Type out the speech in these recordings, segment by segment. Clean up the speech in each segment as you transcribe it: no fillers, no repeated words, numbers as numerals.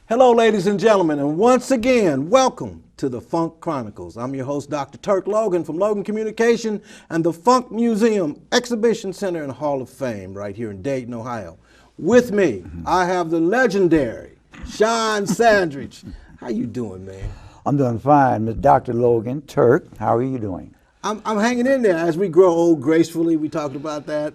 Hello, ladies and gentlemen, and once again, welcome to the Funk Chronicles. I'm your host, Dr. Turk Logan from Logan Communication and the Funk Museum Exhibition Center and Hall of Fame right here in Dayton, Ohio. With me, I have the legendary Shawn Sandridge. How you doing, man? I'm doing fine, Mr. Dr. Logan. Turk, how are you doing? I'm hanging in there. As we grow old gracefully, we talked about that.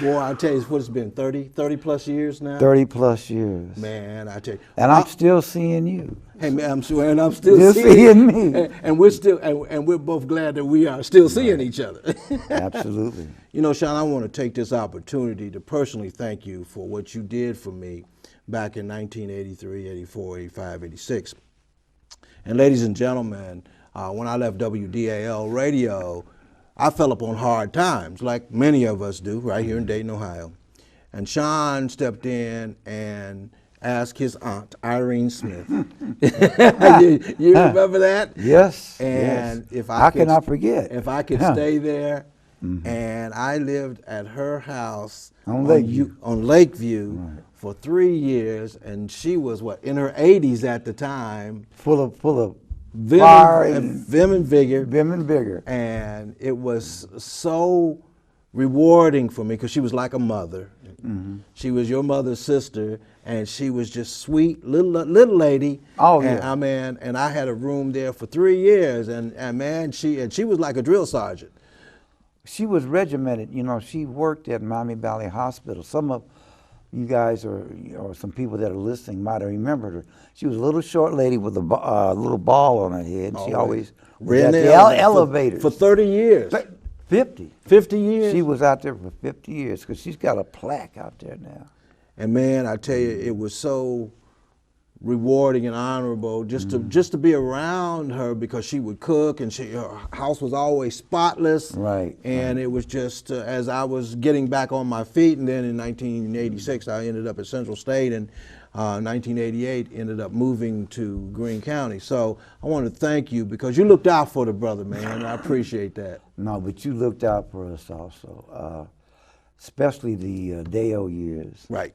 Boy, I'll tell you, what it's been, 30 plus years now? 30 plus years. Man, I tell you. And I'm still seeing you. Hey man, I'm sure, and I'm still You're seeing me. And we're still, and we're both glad that we are still seeing each other. Absolutely. You know, Shawn, I want to take this opportunity to personally thank you for what you did for me back in 1983, 84, 85, 86. And ladies and gentlemen, when I left WDAL radio, I fell upon hard times, like many of us do, right here in Dayton, Ohio. And Shawn stepped in and asked his aunt, Irene Smith. you remember that? Yes. And yes. if How can I forget? If I could stay there, and I lived at her house on Lakeview, right, for 3 years, and she was in her 80s at the time, full of fire and vim and vigor. Vim and vigor. And it was so rewarding for me because she was like a mother. She was your mother's sister, and she was just sweet little lady. Oh and, yeah. And I had a room there for 3 years, and man, she was like a drill sergeant. She was regimented. You know, she worked at Miami Valley Hospital. Some of you guys or some people that are listening might have remembered her. She was a little short lady with a little ball on her head. And she always was at the elevators. For 30 years. 50. 50 years? She was out there for 50 years because she's got a plaque out there now. And man, I tell you, it was so rewarding and honorable just to be around her because she would cook and her house was always spotless. Right. And it was just as I was getting back on my feet, and then in 1986 I ended up at Central State, and 1988 ended up moving to Greene County. So I want to thank you because you looked out for the brother, man. I appreciate that. No, but you looked out for us also, especially the Dale years. Right.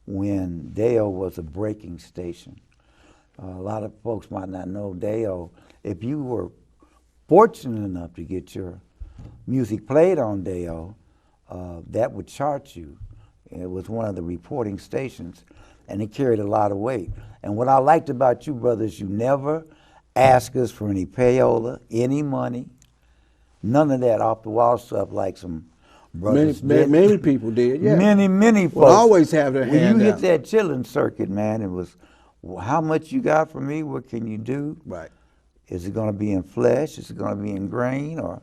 When Dale was a breaking station. A lot of folks might not know Dale. If you were fortunate enough to get your music played on Dale, that would chart you. It was one of the reporting stations, and it carried a lot of weight. And what I liked about you brothers, you never asked us for any payola, any money, none of that off the wall stuff like some brothers many people did, yeah. Many folks. Will always have their hand When you out. hit that chilling circuit, man, it was, well, how much you got from me? What can you do? Right. Is it going to be in flesh? Is it going to be in grain? Or,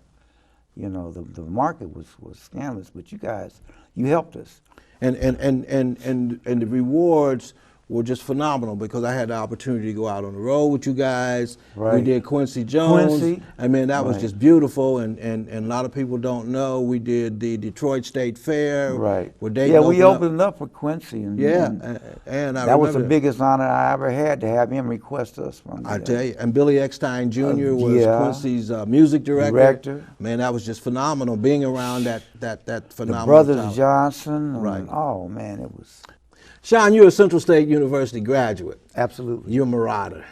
you know, the market was scandalous, but you guys, you helped us. And the rewards were just phenomenal because I had the opportunity to go out on the road with you guys. Right. We did Quincy Jones. Quincy. I mean, that was just beautiful, and a lot of people don't know. We did the Detroit State Fair. Right. Where Dayton yeah, we opened up for Quincy. And and I that was the remember biggest honor I ever had to have him request us from I tell you, and Billy Eckstein Jr. was yeah. Quincy's music director. Man, that was just phenomenal, being around that phenomenal The Brothers talent. Johnson. Right. Oh, man, it was. Shawn, you're a Central State University graduate. Absolutely. You're a Marauder.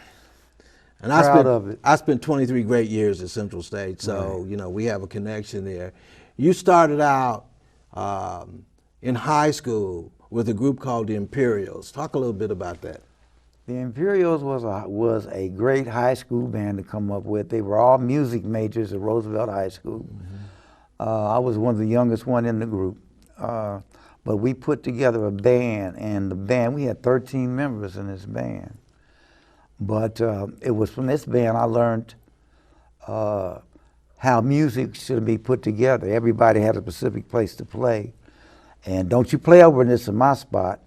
And Proud of it. I spent 23 great years at Central State, so you know we have a connection there. You started out in high school with a group called the Imperials. Talk a little bit about that. The Imperials was a great high school band to come up with. They were all music majors at Roosevelt High School. I was one of the youngest one in the group. But we put together a band, and the band, we had 13 members in this band. But it was from this band I learned how music should be put together. Everybody had a specific place to play. And don't you play over this in my spot,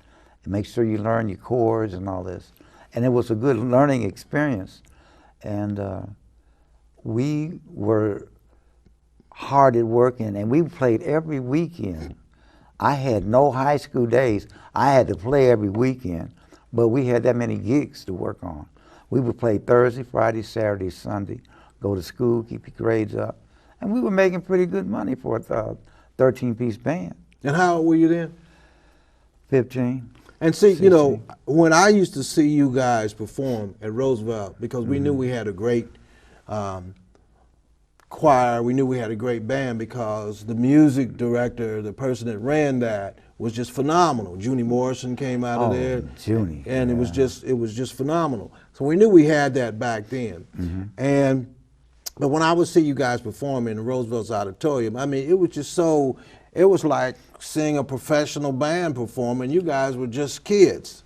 and make sure you learn your chords and all this. And it was a good learning experience. And we were hard at working, and we played every weekend. I had no high school days. I had to play every weekend, but we had that many gigs to work on. We would play Thursday, Friday, Saturday, Sunday, go to school, keep your grades up, and we were making pretty good money for a 13-piece band. And how old were you then? 15. And see, 16. you know, when I used to see you guys perform at Roosevelt, because we knew we had a great choir, we knew we had a great band, because the music director, the person that ran that, was just phenomenal. Junie Morrison came out of there, Junie, and yeah. it was just phenomenal. So we knew we had that back then. But when I would see you guys perform in the Roosevelt's auditorium, I mean, it was just so. It was like seeing a professional band perform, and you guys were just kids.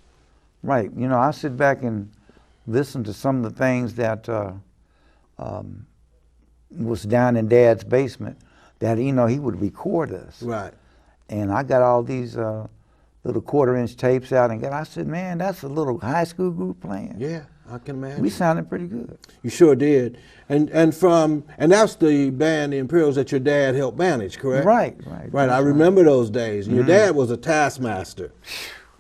Right. You know, I sit back and listen to some of the things that was down in Dad's basement that, you know, he would record us. Right. And I got all these little 1/4-inch tapes out, and I said, man, that's a little high school group playing. Yeah, I can imagine. We sounded pretty good. You sure did. And that's the band, the Imperials, that your dad helped manage, correct? Right. Right. I remember those days. Your dad was a taskmaster.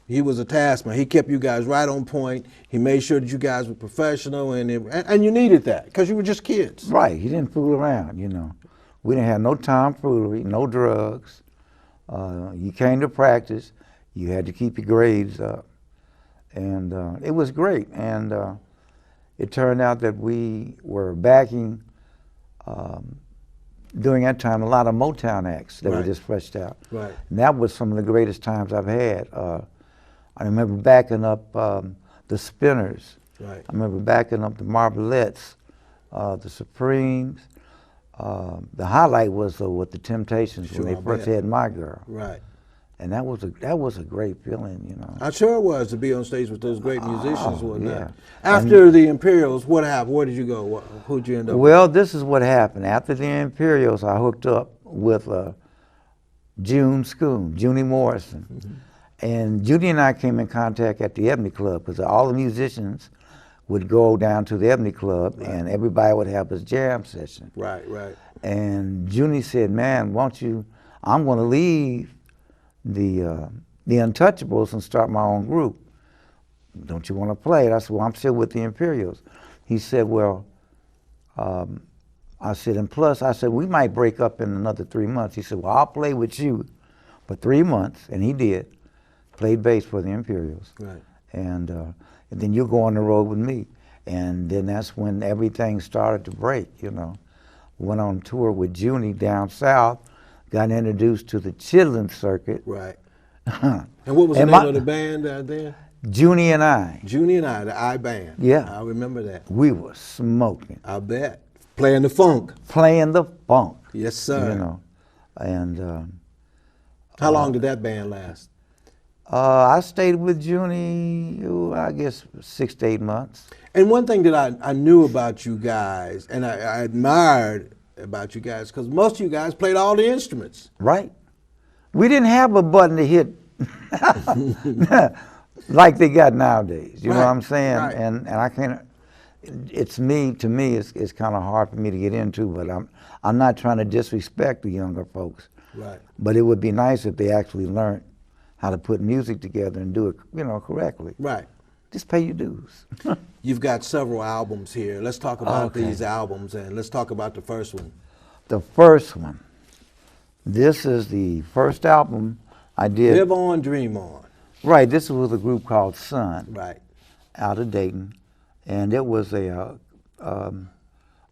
He was a taskmaster. He kept you guys right on point. He made sure that you guys were professional, and you needed that because you were just kids. Right. He didn't fool around, you know. We didn't have no tomfoolery, no drugs. You came to practice. You had to keep your grades up. And it was great. And it turned out that we were backing, during that time, a lot of Motown acts that were just fleshed out. Right. And that was some of the greatest times I've had. I remember backing up the Spinners. Right. I remember backing up the Marvelettes, the Supremes. The highlight was with the Temptations when they first had My Girl. Right. And that was a great feeling, you know. I sure it was to be on stage with those great musicians. Yeah. After the Imperials, what happened? Where did you go? Who'd you end up with? Well, this is what happened. After the Imperials, I hooked up with Junie Morrison. And Junie and I came in contact at the Ebony Club because all the musicians would go down to the Ebony Club and everybody would have this jam session. Right. And Junie said, man, I'm going to leave the Untouchables and start my own group. Don't you want to play it? I said, well, I'm still with the Imperials. He said, well, I said, and plus, I said, we might break up in another 3 months. He said, well, I'll play with you for 3 months. And he did. Played bass for the Imperials. Right. And then you'll go on the road with me. And then that's when everything started to break, you know. Went on tour with Junie down south, got introduced to the Chitlin circuit. Right. And what was the name of the band then? Junie and I. Junie and I, the I Band. Yeah. I remember that. We were smoking. I bet. Playing the funk. Playing the funk. Yes, sir. You know. And how long did that band last? I stayed with Junie, I guess 6 to 8 months. And one thing that I knew about you guys, and I admired about you guys, because most of you guys played all the instruments. Right. We didn't have a button to hit like they got nowadays. You know what I'm saying? Right. And I can't. To me, it's kind of hard for me to get into. But I'm not trying to disrespect the younger folks. Right. But it would be nice if they actually learned how to put music together and do it, correctly. Right. Just pay your dues. You've got several albums here. Let's talk about these albums, and let's talk about the first one. The first one. This is the first album I did. Live On, Dream On. Right. This was a group called Sun. Right. Out of Dayton, and it was a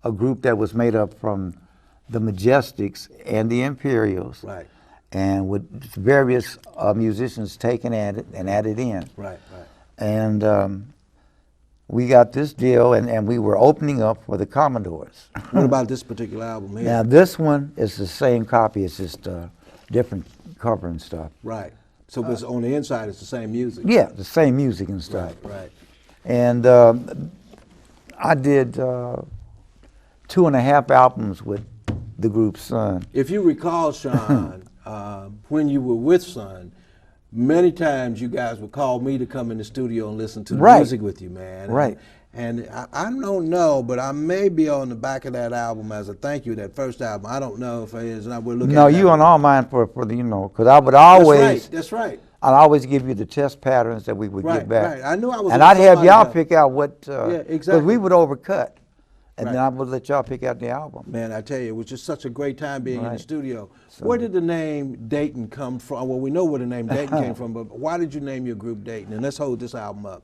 group that was made up from the Majestics and the Imperials. Right. And with various musicians taken at it and added in. Right. And we got this deal, and we were opening up for the Commodores. What about this particular album here? Now, this one is the same copy. It's just different cover and stuff. Right. So it's on the inside, it's the same music. Yeah, the same music and stuff. Right. And I did 2.5 albums with the group Sun. If you recall, Shawn, when you were with Sun, many times you guys would call me to come in the studio and listen to the music with you, man. Right. And I don't know, but I may be on the back of that album as a thank you, that first album. I don't know if it is, and I will look at No, that. you on all mine for the, because I would That's always, right. That's right. I'd always give you the test patterns that we would Right, get back. right. I knew I was and on I'd have somebody's y'all album. pick out what, Yeah, because exactly. we would overcut, and Right. then I would let y'all pick out the album. Man, I tell you, it was just such a great time being in the Right. studio. So- Where did the name Dayton come from? Well, we know where the name Dayton came from, but why did you name your group Dayton? And let's hold this album up.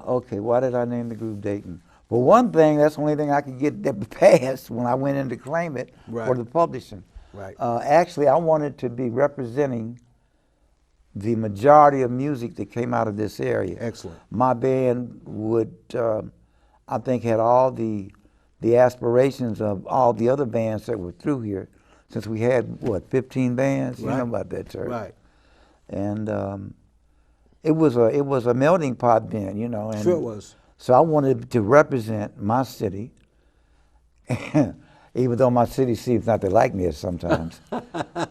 Okay, why did I name the group Dayton? Well, one thing, that's the only thing I could get that passed when I went in to claim it Right. for the publishing. Right. Actually, I wanted to be representing the majority of music that came out of this area. Excellent. My band would, I think, had all the aspirations of all the other bands that were through here, since we had, 15 bands? You Right. know about that, Terry. Right. And it was a melting pot then, And Sure it was. So I wanted to represent my city, even though my city seems not to like me sometimes,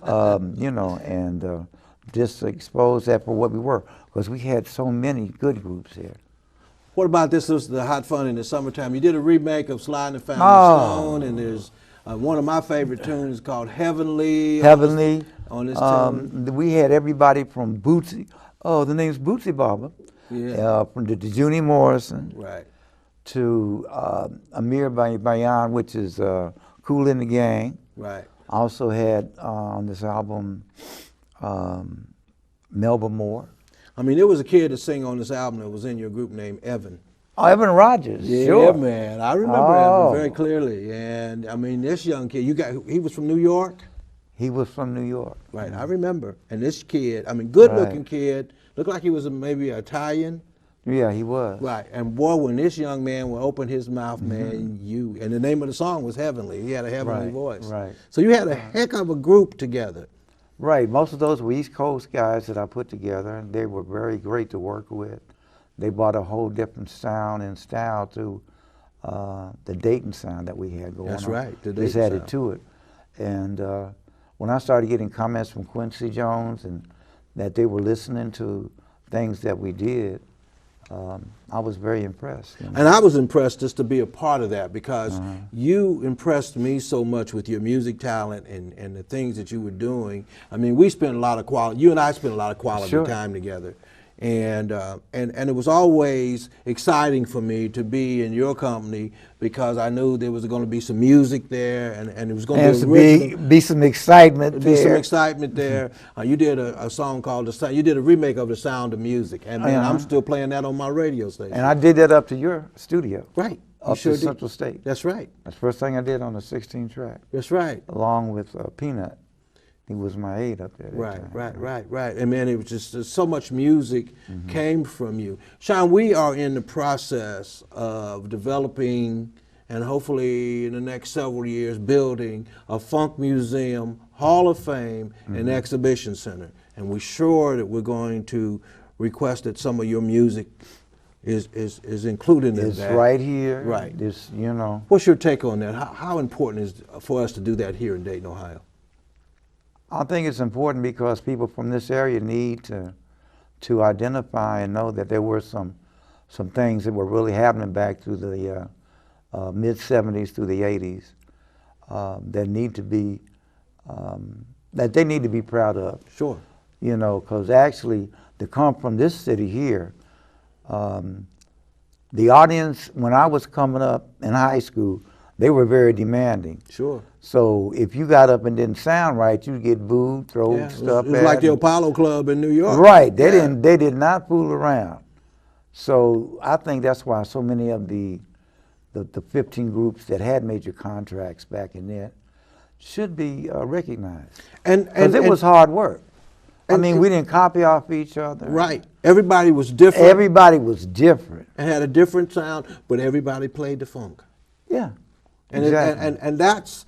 and just expose that for what we were, because we had so many good groups here. What about this? Was the Hot Fun in the Summertime? You did a remake of Slide and Found Stone, and there's one of my favorite tunes called Heavenly. Heavenly. On this tune. We had everybody from Bootsy. Oh, the name's Bootsy Barber. Yeah. From the Junie Morrison Right. to Amir Bayan, which is Cool in the Gang. Right. I also had on this album Melba Moore. I mean, there was a kid that sang on this album that was in your group named Evan. Oh, Evan Rogers. Yeah, Sure. man. I remember Evan very clearly. And I mean, this young kid, he was from New York? He was from New York. Right, I remember. And this kid, I mean, good-looking kid, looked like he was maybe Italian. Yeah, he was. Right, and boy, when this young man would open his mouth, man, and the name of the song was Heavenly. He had a heavenly Right, voice. right. So you had a heck of a group together. Right. Most of those were East Coast guys that I put together, and they were very great to work with. They brought a whole different sound and style to the Dayton sound that we had going on. That's right, the Just Dayton added sound. to it. And when I started getting comments from Quincy Jones and that they were listening to things that we did, I was very impressed. And I was impressed just to be a part of that because you impressed me so much with your music talent and the things that you were doing. I mean, we spent a lot of quality, you and I spent a lot of quality Sure. time together. And it was always exciting for me to be in your company because I knew there was going to be some music there and it was going to be some excitement there. be some excitement there. You did a song called you did a remake of The Sound of Music, and man, I'm still playing that on my radio station. And I did that up to your studio. Right. You Up sure to did. Central State. That's right. That's the first thing I did on the 16 track, That's right. along with Peanut. He was my aide up there. Right. And man, it was just so much music came from you. Shawn, we are in the process of developing and hopefully in the next several years building a funk museum, Hall of Fame, and exhibition center. And we're sure that we're going to request that some of your music is included in It's that. right here. Right. This, What's your take on that? How important is it for us to do that here in Dayton, Ohio? I think it's important because people from this area need to identify and know that there were some things that were really happening back through the mid-'70s through the '80s that need to be that they need to be proud of. Sure. Because actually to come from this city here, the audience when I was coming up in high school, they were very demanding. Sure. So if you got up and didn't sound right, you'd get booed, throw stuff It was at like the them. Apollo Club in New York. Right. They did not fool around. So I think that's why so many of the 15 groups that had major contracts back in there should be recognized. Because it was hard work. I mean, we didn't copy off each other. Right. Everybody was different. Everybody was different. And had a different sound, but everybody played the funk. Yeah. And Exactly. and that's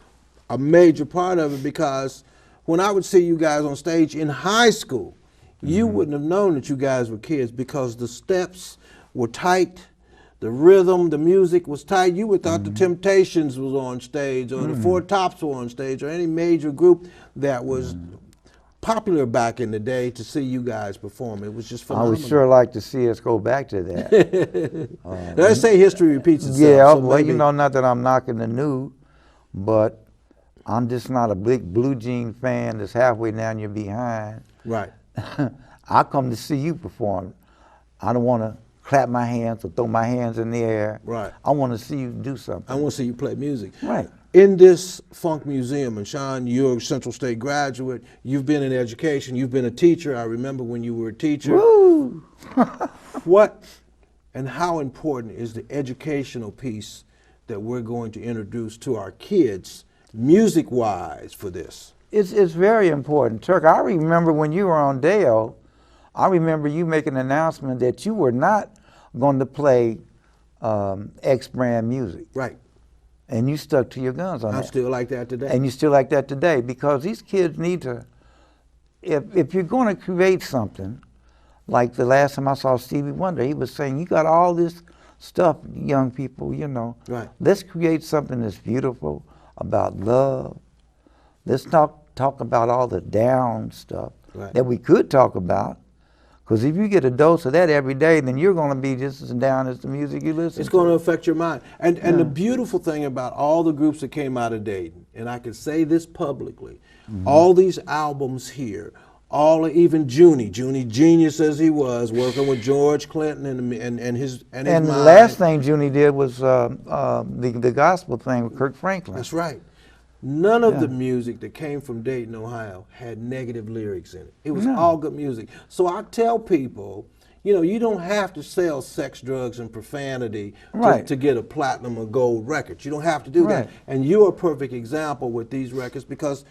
a major part of it because when I would see you guys on stage in high school, you wouldn't have known that you guys were kids because the steps were tight, the rhythm, the music was tight. You would thought the Temptations was on stage or the Four Tops were on stage or any major group that was popular back in the day to see you guys perform. It was just I phenomenal. would sure like to see us go back to that. Let's say history repeats itself. Yeah, so well, maybe, you know, not that I'm knocking the new, but I'm just not a big blue jean fan that's halfway down your behind. right. I come to see you perform. I don't want to clap my hands or throw my hands in the air. Right. I want to see you do something. I want to see you play music. Right. In this funk museum, and Shawn, you're a Central State graduate. You've been in education. You've been a teacher. I remember when you were a teacher. Woo! What and how important is the educational piece that we're going to introduce to our kids, music-wise, for this? It's very important. Turk, I remember when you were on Dale, I remember you making an announcement that you were not going to play X brand music. Right. And you stuck to your guns on I'm that. still like that today. And you still like that today, because these kids need to, if you're going to create something, like the last time I saw Stevie Wonder, he was saying, you got all this stuff, young people, you know. Right. Let's create something that's beautiful, about love. Let's talk about all the down stuff Right. that we could talk about. Because if you get a dose of that every day, then you're going to be just as down as the music you listen to. It's going to affect your mind. And the beautiful thing about all the groups that came out of Dayton, and I can say this publicly, all these albums here, even Junie genius as he was, working with George Clinton and his And mind. the last thing Junie did was the gospel thing with Kirk Franklin. That's right. None of the music that came from Dayton, Ohio had negative lyrics in it. It was all good music. So I tell people, you know, you don't have to sell sex, drugs, and profanity to get a platinum or gold record. You don't have to do that. And you're a perfect example with these records, because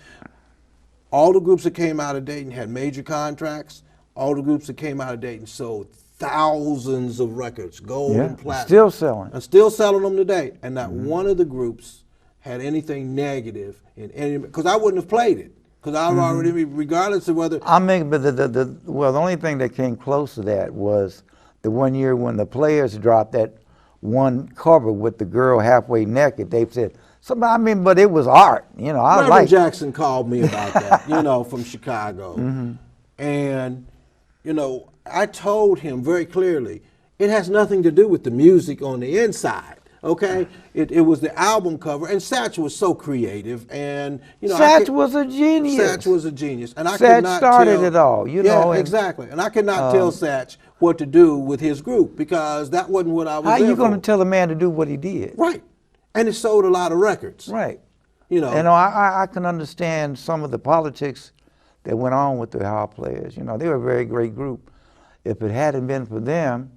all the groups that came out of Dayton had major contracts. All the groups that came out of Dayton sold thousands of records, gold and platinum. Still selling. And still selling them today. And not one of the groups had anything negative in any, because I wouldn't have played it, because I've already, regardless of whether. I mean, but the only thing that came close to that was the one year when the Players dropped that one cover with the girl halfway naked. They said, I mean, but it was art, you know. Reverend Jackson called me about that, you know, from Chicago. And, you know, I told him very clearly, it has nothing to do with the music on the inside. Okay, it was the album cover, and Satch was so creative, and you know, Satch was a genius. Satch was a genius, and I Satch could not started tell, it all, you know. Yeah, exactly, and I could not tell Satch what to do with his group, because that wasn't what I was. How there you going to for. tell a man to do what he did? Right, and it sold a lot of records. Right. You know. And I can understand some of the politics that went on with the Ohio Players. You know, they were a very great group. If it hadn't been for them,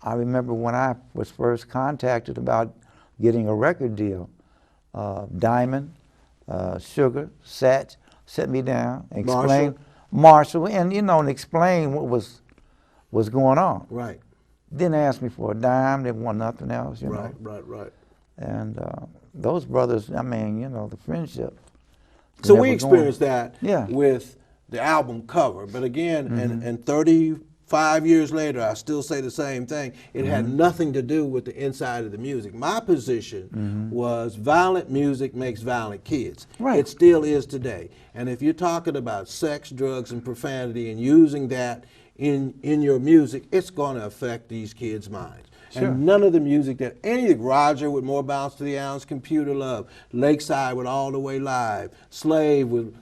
I remember when I was first contacted about getting a record deal, Diamond, Sugar, Satch set me down, explained Marshall, and you know, and explain what was going on. Right. Didn't ask me for a dime. Didn't want nothing else. You know. Right. And those brothers, I mean, you know, the friendship. So we experienced that Yeah. with the album cover, but again, and 35 years later, I still say the same thing. It had nothing to do with the inside of the music. My position was violent music makes violent kids. Right. It still is today. And if you're talking about sex, drugs, and profanity and using that in your music, it's going to affect these kids' minds. Sure. And none of the music that Roger with More Bounce to the Ounce, Computer Love, Lakeside with All the Way Live, Slave with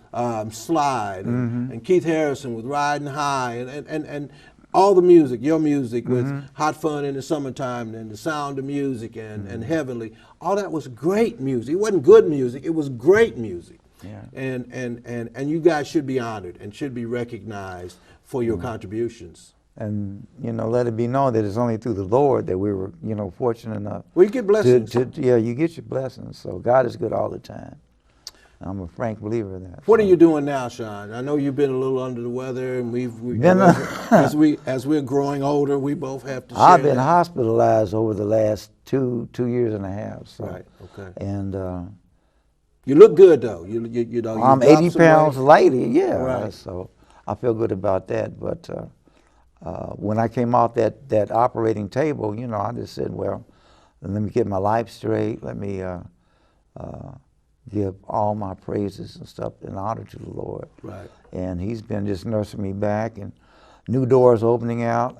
Slide, and Keith Harrison with Riding High, and all the music, your music with Hot Fun in the Summertime, and The Sound of Music, and Heavenly, all that was great music. It wasn't good music, it was great music. Yeah. And you guys should be honored and should be recognized for your contributions. And, you know, let it be known that it's only through the Lord that we were, you know, fortunate enough. Well, you get blessings. Yeah, you get your blessings. So God is good all the time. I'm a frank believer of that. What are you doing now, Shawn? I know you've been a little under the weather, and as we're growing older, we both have to share I've been that. hospitalized over the last two years and a half. So. Right, okay. And You look good, though. You know, you I'm dropped 80 some pounds weight. lighter, yeah. Right. So I feel good about that. But when I came off that operating table, you know, I just said, well, let me get my life straight. Let me give all my praises and stuff and honor to the Lord. Right. And He's been just nursing me back, and new doors opening out.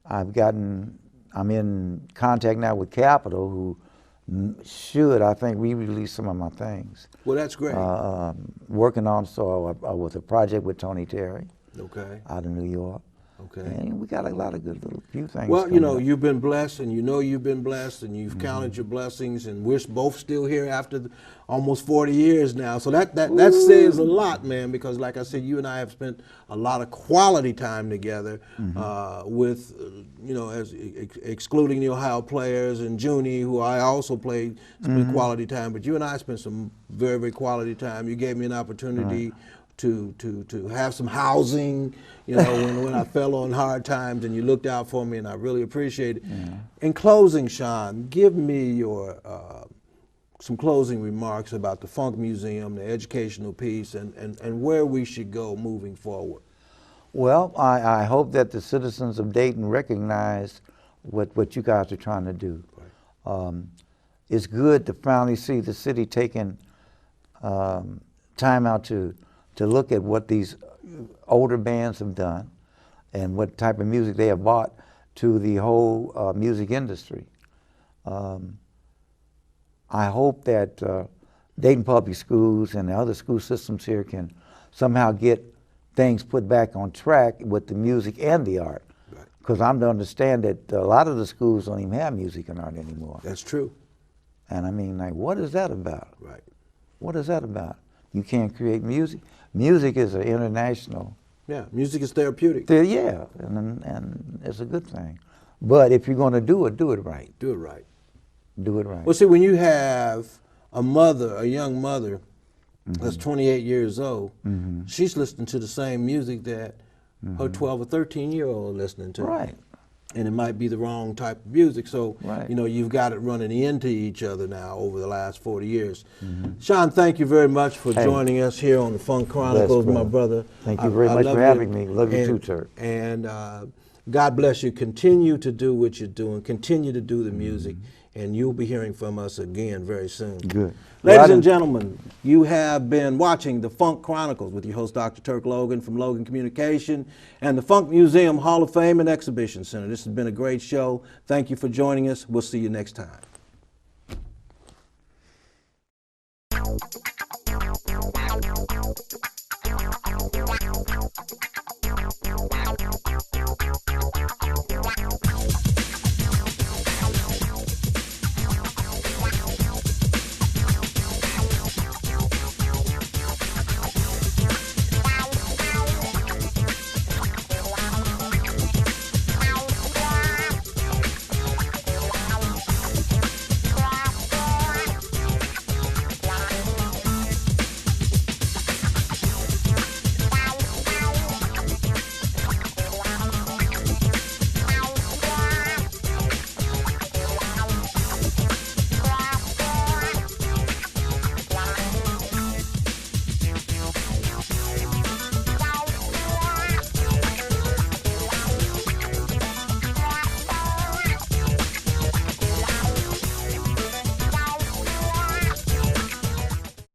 I'm in contact now with Capitol, who should, I think, re-release some of my things. Well, that's great. Working on with a project with Tony Terry Okay. out of New York. Okay. And we got a lot of good little few things. Well, coming up. you've been blessed, and you've been blessed, and you've counted your blessings, and we're both still here after almost 40 years now. So that says a lot, man, because like I said, you and I have spent a lot of quality time together with, as excluding the Ohio players and Junie, who I also spent quality time, but you and I spent some very, very quality time. You gave me an opportunity to have some housing, when I fell on hard times, and you looked out for me, and I really appreciate it. Yeah. In closing, Shawn, give me your some closing remarks about the Funk Museum, the educational piece, and where we should go moving forward. Well, I hope that the citizens of Dayton recognize what you guys are trying to do. Right. It's good to finally see the city taking time out to look at what these older bands have done and what type of music they have brought to the whole music industry. I hope that Dayton Public Schools and the other school systems here can somehow get things put back on track with the music and the art. Because I'm to understand that a lot of the schools don't even have music and art anymore. That's true. And I mean, like, what is that about? Right. What is that about? You can't create music. Music is an international. Yeah, music is therapeutic. Yeah, and it's a good thing. But if you're going to do it right. Do it right. Do it right. Well, see, when you have a young mother that's 28 years old, she's listening to the same music that her 12 or 13-year-old are listening to. Right. And it might be the wrong type of music. So, right. You've got it running into each other now over the last 40 years. Shawn, thank you very much for joining us here on the Funk Chronicles, my brother. Thank you very much for having me. Love you too, Turk. And God bless you. Continue to do what you're doing. Continue to do the music. And you'll be hearing from us again very soon. Good. Ladies and gentlemen, you have been watching the Funk Chronicles with your host, Dr. Turk Logan from Logan Communication and the Funk Museum Hall of Fame and Exhibition Center. This has been a great show. Thank you for joining us. We'll see you next time.